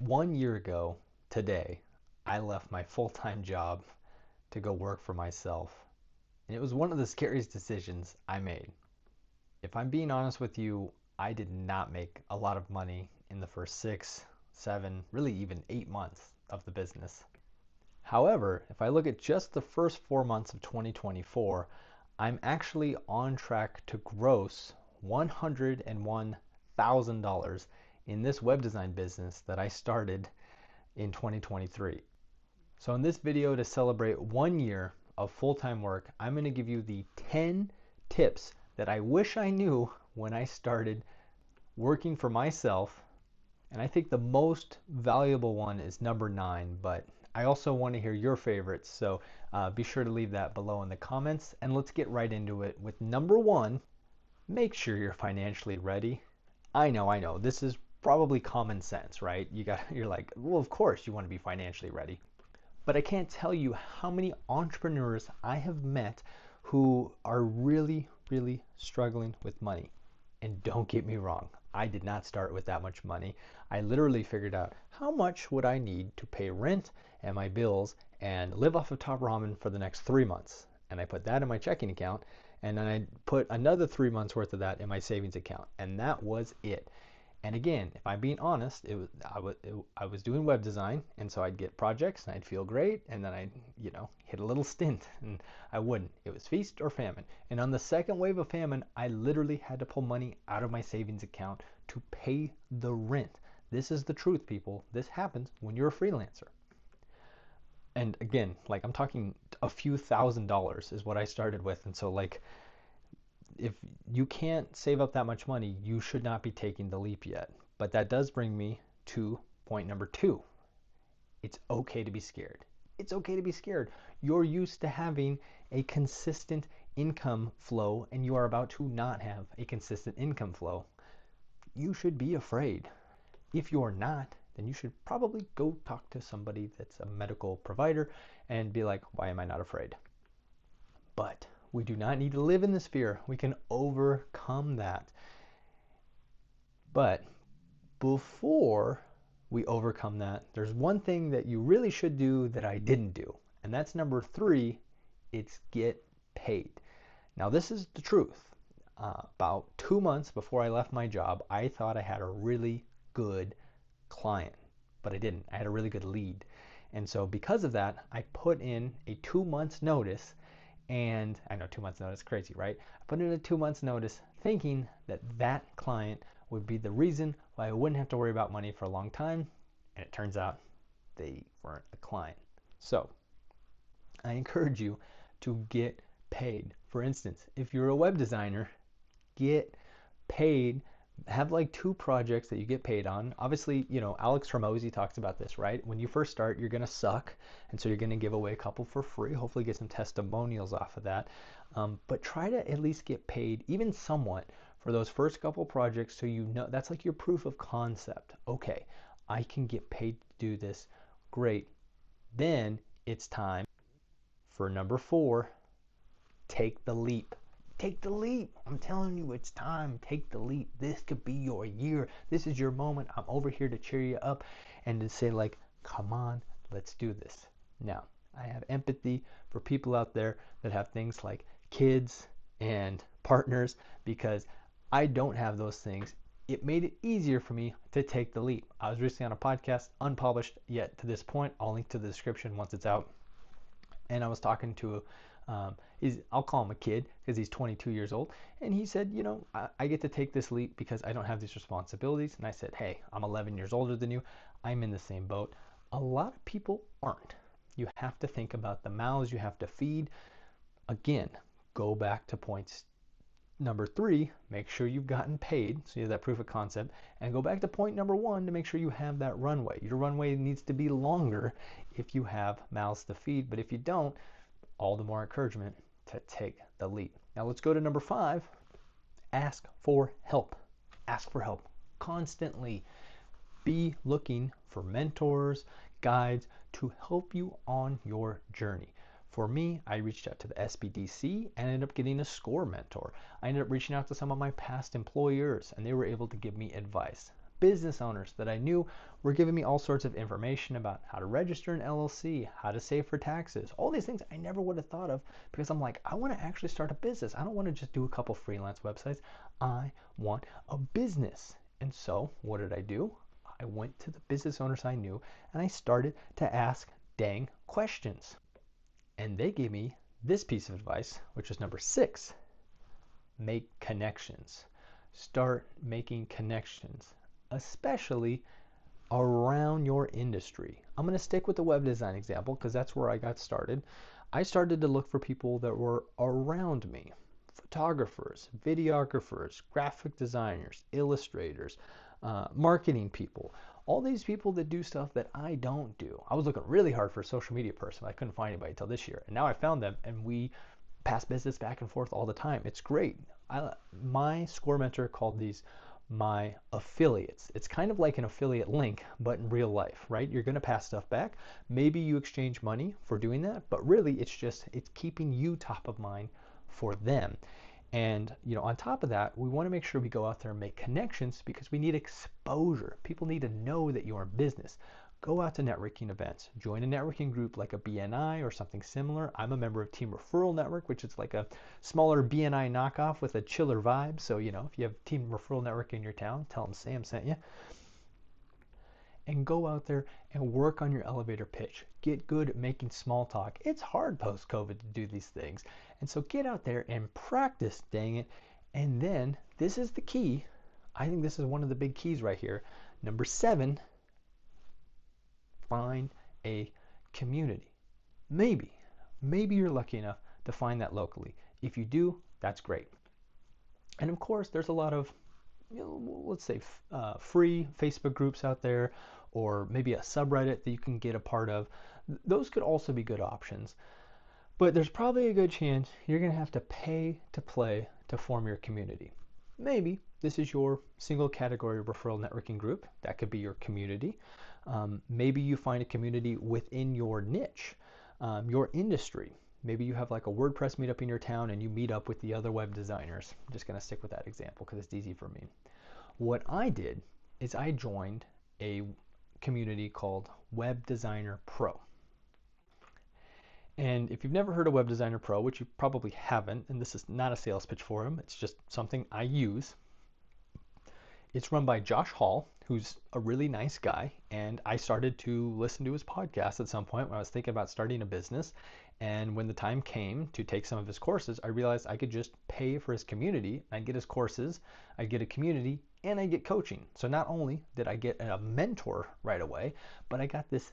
1 year ago today, I left my full-time job to go work for myself. And it was one of the scariest decisions I made. If I'm being honest with you, I did not make a lot of money in the first 6, 7, really even 8 months of the business. However, if I look at just the first 4 months of 2024, I'm actually on track to gross $101,000 in this web design business that I started in 2023. So in this video, to celebrate 1 year of full-time work, I'm going to give you the 10 tips that I wish I knew when I started working for myself. And I think the most valuable one is number 9, but I also want to hear your favorites. So be sure to leave that below in the comments, and let's get right into it with number 1. Make sure you're financially ready. I know, this is probably common sense, right? You're like, well, of course you want to be financially ready. But I can't tell you how many entrepreneurs I have met who are really, really struggling with money. And don't get me wrong, I did not start with that much money. I literally figured out how much would I need to pay rent and my bills and live off of top ramen for the next 3 months. And I put that in my checking account, and then I put another 3 months worth of that in my savings account. And that was it. And again, if I'm being honest, I was doing web design, and so I'd get projects and I'd feel great, and then I'd hit a little stint, and I wouldn't. It was feast or famine. And on the second wave of famine, I literally had to pull money out of my savings account to pay the rent. This is the truth, people. This happens when you're a freelancer. And again, like, I'm talking a few $1,000s is what I started with, and so like, if you can't save up that much money, you should not be taking the leap yet. But that does bring me to point number 2. It's okay to be scared. It's okay to be scared. You're used to having a consistent income flow, and you are about to not have a consistent income flow. You should be afraid. If you're not, then you should probably go talk to somebody that's a medical provider and be like, why am I not afraid? But we do not need to live in this fear. We can overcome that. But before we overcome that, there's one thing that you really should do that I didn't do. And that's number 3. It's get paid. Now, this is the truth. About 2 months before I left my job, I thought I had a really good client, but I didn't. I had a really good lead. And so because of that, I put in a 2 months notice. And I know 2 months notice is crazy, right? I put in a 2 months notice thinking that that client would be the reason why I wouldn't have to worry about money for a long time. And it turns out they weren't a client. So I encourage you to get paid. For instance, if you're a web designer, get paid. Have like 2 projects that you get paid on. Obviously, Alex Hormozy talks about this, right? When you first start, you're going to suck. And so you're going to give away a couple for free, hopefully get some testimonials off of that. But try to at least get paid, even somewhat, for those first couple projects, so you know that's like your proof of concept. Okay, I can get paid to do this. Great. Then it's time for number 4. Take the leap. Take the leap. I'm telling you, it's time. Take the leap. This could be your year. This is your moment. I'm over here to cheer you up and to say, like, come on, let's do this. Now, I have empathy for people out there that have things like kids and partners, because I don't have those things. It made it easier for me to take the leap. I was recently on a podcast, unpublished yet to this point. I'll link to the description once it's out. And I was talking to I'll call him a kid because he's 22 years old. And he said, I get to take this leap because I don't have these responsibilities. And I said, hey, I'm 11 years older than you. I'm in the same boat. A lot of people aren't. You have to think about the mouths you have to feed. Again, go back to points number 3, make sure you've gotten paid, so you have that proof of concept, and go back to point number 1 to make sure you have that runway. Your runway needs to be longer if you have mouths to feed, but if you don't, all the more encouragement to take the leap. Now let's go to number 5. Ask for help. Ask for help constantly. Be looking for mentors, guides to help you on your journey. For me, I reached out to the SBDC and ended up getting a SCORE mentor. I ended up reaching out to some of my past employers, and they were able to give me advice. business owners that I knew were giving me all sorts of information about how to register an LLC, how to save for taxes, all these things I never would have thought of because I'm like, I want to actually start a business. I don't want to just do a couple freelance websites. I want a business. And so what did I do? I went to the business owners I knew and I started to ask dang questions. And they gave me this piece of advice, which is number 6. Make connections. Start making connections, especially around your industry. I'm going to stick with the web design example because that's where I got started. I started to look for people that were around me. Photographers, videographers, graphic designers, illustrators, marketing people, all these people that do stuff that I don't do. I was looking really hard for a social media person. I couldn't find anybody until this year. And now I found them and we pass business back and forth all the time. It's great. My score mentor called these my affiliates. It's kind of like an affiliate link, but in real life, right? You're going to pass stuff back. Maybe you exchange money for doing that, but really it's keeping you top of mind for them. And on top of that, we want to make sure we go out there and make connections because we need exposure. People need to know that you're in business. Go out to networking events. Join a networking group like a BNI or something similar. I'm a member of Team Referral Network, which is like a smaller BNI knockoff with a chiller vibe. So, if you have Team Referral Network in your town, tell them Sam sent you. And go out there and work on your elevator pitch. Get good at making small talk. It's hard post-COVID to do these things. And so get out there and practice, dang it. And then, this is the key. I think this is one of the big keys right here. Number 7, find a community. Maybe you're lucky enough to find that locally. If you do, that's great. And of course, there's a lot of, let's say, free Facebook groups out there, or maybe a subreddit that you can get a part of. Those could also be good options. But there's probably a good chance you're going to have to pay to play to form your community. Maybe this is your single category referral networking group. That could be your community. Maybe you find a community within your niche, your industry. Maybe you have like a WordPress meetup in your town and you meet up with the other web designers. I'm just going to stick with that example because it's easy for me. What I did is I joined a community called Web Designer Pro. And if you've never heard of Web Designer Pro, which you probably haven't, and this is not a sales pitch for him, it's just something I use. It's run by Josh Hall, who's a really nice guy, and I started to listen to his podcast at some point when I was thinking about starting a business. And when the time came to take some of his courses, I realized I could just pay for his community. I'd get his courses, I'd get a community, and I'd get coaching. So not only did I get a mentor right away, but I got this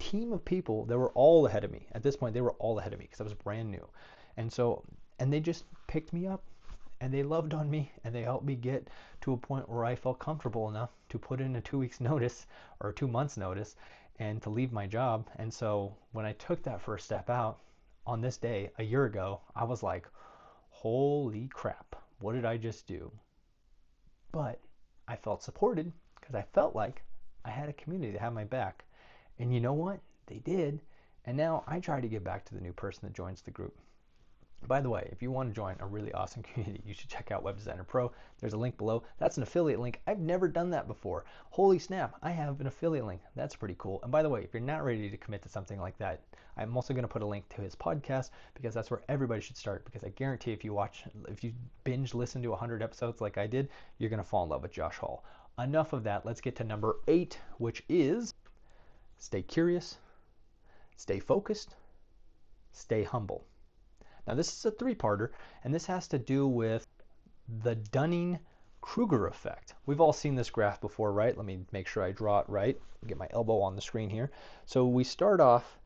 team of people that were all ahead of me. At this point, they were all ahead of me because I was brand new. And they just picked me up and they loved on me and they helped me get to a point where I felt comfortable enough to put in a 2 weeks notice or 2 months notice and to leave my job. And so when I took that first step out on this day a year ago, I was like, holy crap, what did I just do? But I felt supported because I felt like I had a community that had my back. And you know what? They did. And now I try to give back to the new person that joins the group. By the way, if you want to join a really awesome community, you should check out Web Designer Pro. There's a link below. That's an affiliate link. I've never done that before. Holy snap, I have an affiliate link. That's pretty cool. And by the way, if you're not ready to commit to something like that, I'm also going to put a link to his podcast because that's where everybody should start. Because I guarantee if you binge listen to 100 episodes like I did, you're going to fall in love with Josh Hall. Enough of that. Let's get to number 8, which is stay curious, stay focused, stay humble. Now this is a 3-parter, and this has to do with the Dunning-Kruger effect. We've all seen this graph before, right? Let me make sure I draw it right. Get my elbow on the screen here. So we start off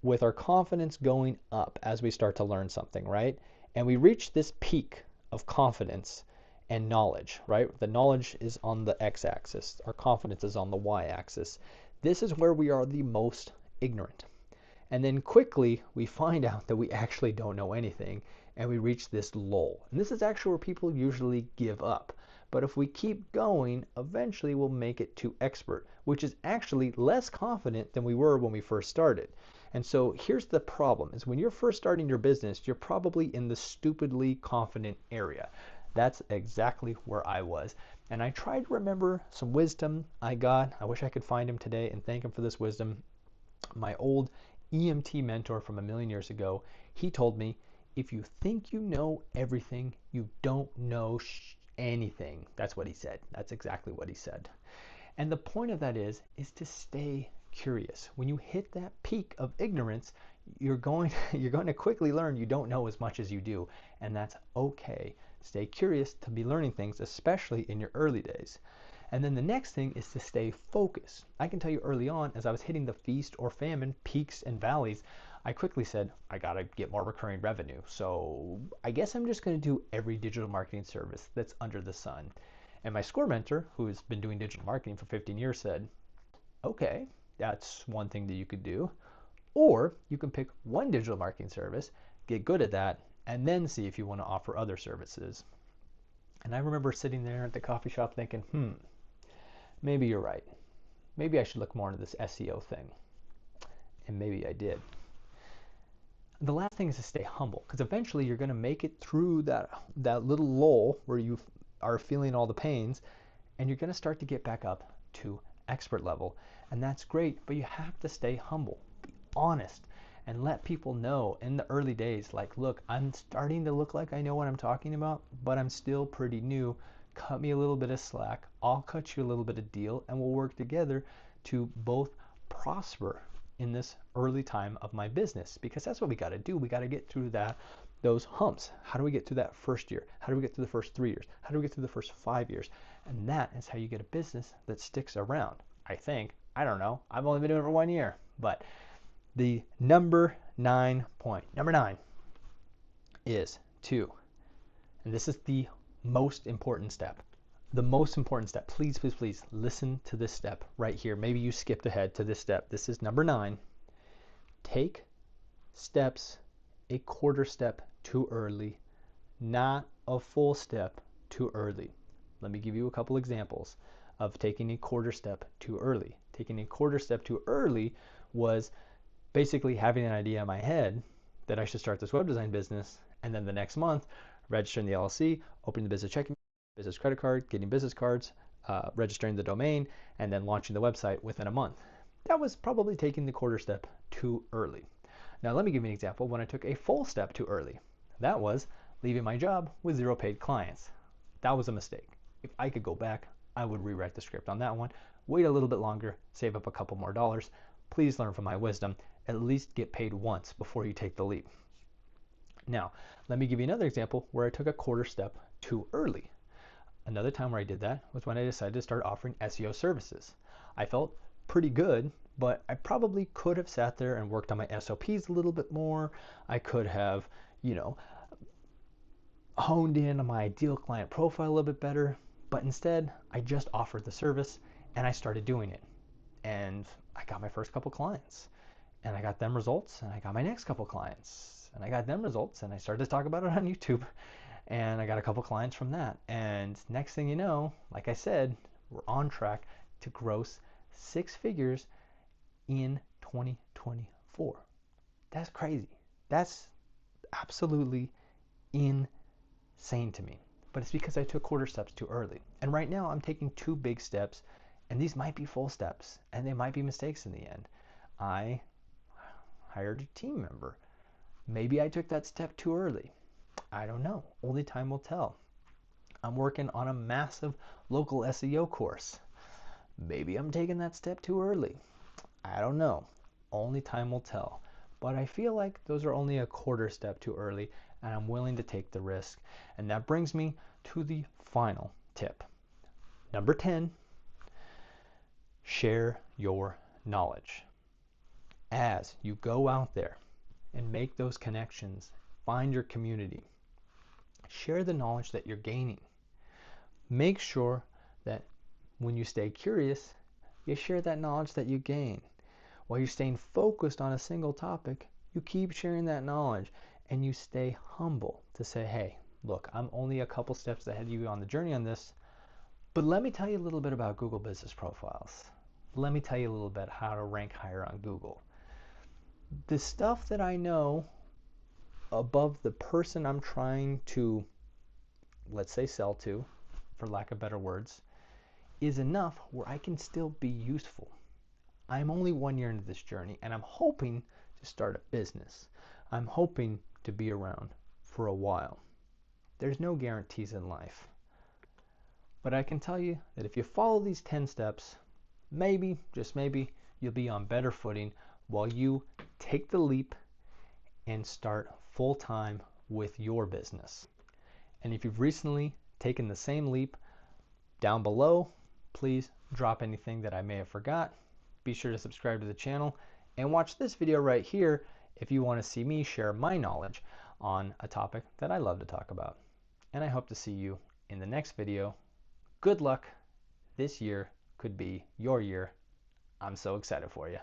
with our confidence going up as we start to learn something, right? And we reach this peak of confidence and knowledge, right? The knowledge is on the x-axis. Our confidence is on the y-axis. This is where we are the most ignorant. And then quickly we find out that we actually don't know anything and we reach this lull. And this is actually where people usually give up. But if we keep going, eventually we'll make it to expert, which is actually less confident than we were when we first started. And so here's the problem, is when you're first starting your business, you're probably in the stupidly confident area. That's exactly where I was. And I tried to remember some wisdom I got. I wish I could find him today and thank him for this wisdom. My old EMT mentor from a million years ago, he told me, if you think you know everything, you don't know anything. That's what he said. That's exactly what he said. And the point of that is to stay curious. When you hit that peak of ignorance, you're going to quickly learn you don't know as much as you do, and that's okay. Stay curious to be learning things, especially in your early days. And then the next thing is to stay focused. I can tell you early on, as I was hitting the feast or famine peaks and valleys, I quickly said, I got to get more recurring revenue. So I guess I'm just going to do every digital marketing service that's under the sun. And my score mentor, who's been doing digital marketing for 15 years, said, okay, that's one thing that you could do. Or you can pick one digital marketing service, get good at that, and then see if you want to offer other services. And I remember sitting there at the coffee shop thinking, maybe you're right. Maybe I should look more into this SEO thing. And maybe I did. The last thing is to stay humble, because eventually you're going to make it through that little lull where you are feeling all the pains, and you're going to start to get back up to expert level. And that's great, but you have to stay humble, be honest, and let people know in the early days, like, look, I'm starting to look like I know what I'm talking about, but I'm still pretty new. Cut me a little bit of slack. I'll cut you a little bit of deal, and we'll work together to both prosper in this early time of my business, because that's what we got to do. We got to get through those humps. How do we get through that first year? How do we get through the first 3 years? How do we get through the first 5 years? And that is how you get a business that sticks around. I think. I don't know. I've only been doing it for 1 year. But the number 9 point, number 9 is to, and this is the most important step. The most important step. Please, please, please listen to this step right here. Maybe you skipped ahead to this step. This is number 9. Take steps a quarter step too early, not a full step too early. Let me give you a couple examples of taking a quarter step too early. Taking a quarter step too early was basically having an idea in my head that I should start this web design business, and then the next month registering the LLC, opening the business checking, business credit card, getting business cards, registering the domain, and then launching the website within a month. That was probably taking the quarter step too early. Now let me give you an example when I took a full step too early. That was leaving my job with 0 paid clients. That was a mistake. If I could go back, I would rewrite the script on that one, wait a little bit longer, save up a couple more dollars. Please learn from my wisdom. At least get paid once before you take the leap. Now, let me give you another example where I took a quarter step too early. Another time where I did that was when I decided to start offering SEO services. I felt pretty good, but I probably could have sat there and worked on my SOPs a little bit more. I could have, honed in on my ideal client profile a little bit better, but instead I just offered the service and I started doing it. And I got my first couple clients, and I got them results, and I got my next couple clients, and I got them results, and I started to talk about it on YouTube, and I got a couple clients from that. And next thing you know, like I said, we're on track to gross 6 figures in 2024. That's crazy. That's absolutely insane to me. But it's because I took quarter steps too early. And right now I'm taking 2 big steps, and these might be full steps, and they might be mistakes in the end. I hired a team member. Maybe I took that step too early. I don't know. Only time will tell. I'm working on a massive local SEO course. Maybe I'm taking that step too early. I don't know. Only time will tell. But I feel like those are only a quarter step too early, and I'm willing to take the risk. And that brings me to the final tip. Number 10, share your knowledge. As you go out there and make those connections, find your community, share the knowledge that you're gaining. Make sure that when you stay curious, you share that knowledge that you gain. While you're staying focused on a single topic, you keep sharing that knowledge, and you stay humble to say, hey, look, I'm only a couple steps ahead of you on the journey on this, but let me tell you a little bit about Google Business Profiles. Let me tell you a little bit how to rank higher on Google. The stuff that I know above the person I'm trying to, let's say, sell to, for lack of better words, is enough where I can still be useful. I'm only 1 year into this journey, and I'm hoping to start a business. I'm hoping to be around for a while. There's no guarantees in life. But I can tell you that if you follow these 10 steps, maybe, just maybe, you'll be on better footing while you take the leap and start full-time with your business. And if you've recently taken the same leap, down below, please drop anything that I may have forgot. Be sure to subscribe to the channel and watch this video right here if you want to see me share my knowledge on a topic that I love to talk about. And I hope to see you in the next video. Good luck. This year could be your year. I'm so excited for you.